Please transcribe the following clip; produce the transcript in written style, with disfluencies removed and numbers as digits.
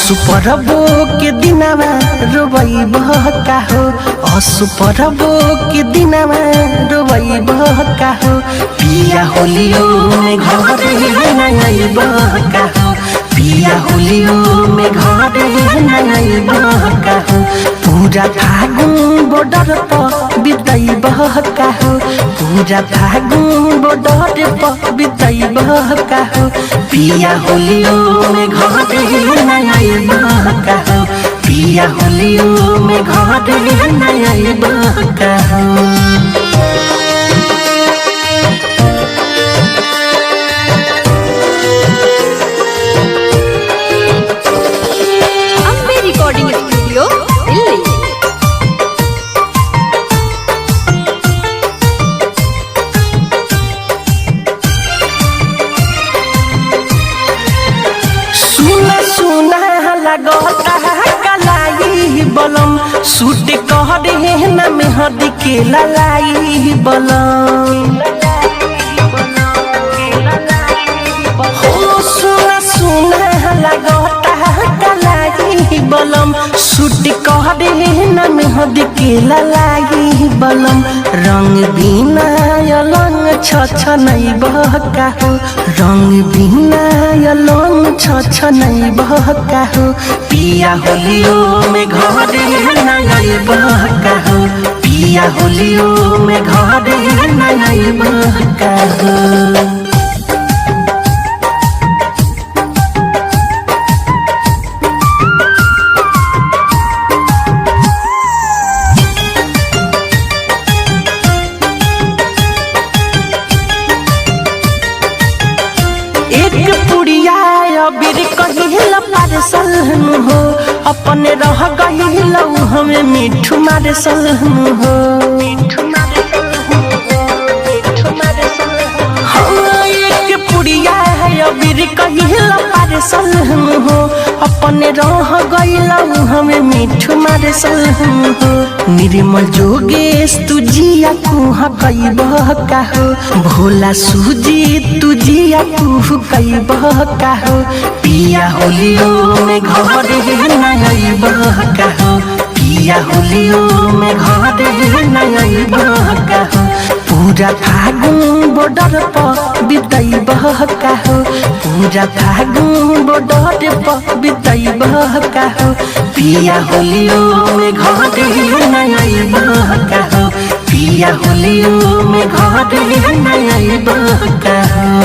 असुपरबो के दिनमा रोबैबह का हो, असुपरबो के दिनमा रोबैबह का हो, पिया होलियो में घर नैबह का हो, पिया होलियो में घर नैबह का हो, पूरा फागुन बॉर्डर पर बितैबह का हो, पूरा फागुन बॉर्डर पर बितैबह का हो, पिया होलियो में घर नैबह का हो, पिया होलियो में घर नैबह का हो। Recording studio Delhi. सुना सुना लगता कलाई बलम, सूट कह रहे न मेहदी के ललाई बलम, हो सुना सुना लगता कलाई बलम, सूट कह रहे न मेहदी के ललाई बलम, रंग बिना अलंग छ नहीं बहका हो, रंग बिना अलंग छ नहीं बहका हो, पिया होलियो में घर नहीं बहका हो, पिया होलियो में घर नहीं बहका हो। एक पुड़िया अबीर कहिल पारसल हो, अपने रह गहिल हमें मिठू मारसल हो, एक पुड़िया अबीर कहिल पारसल हो, अपने रह गइल हमें मिठू मारसल हो, निर्मल जोगेश तुझिया कुह कैबह का हो, भोला सूजी तुझिया कुह कैबह का हो, पिया होलियो में घर नैबह का हो, पिया होलियो में घर नैबह का हो, पूरा फागुन बॉर्डर पर बितैबह का हो, पूरा फागुन बॉर्डर पर बितैबह का हो, पिया होलियो में घर नैबह का हो, पिया होलियो में घर नैबह का हो।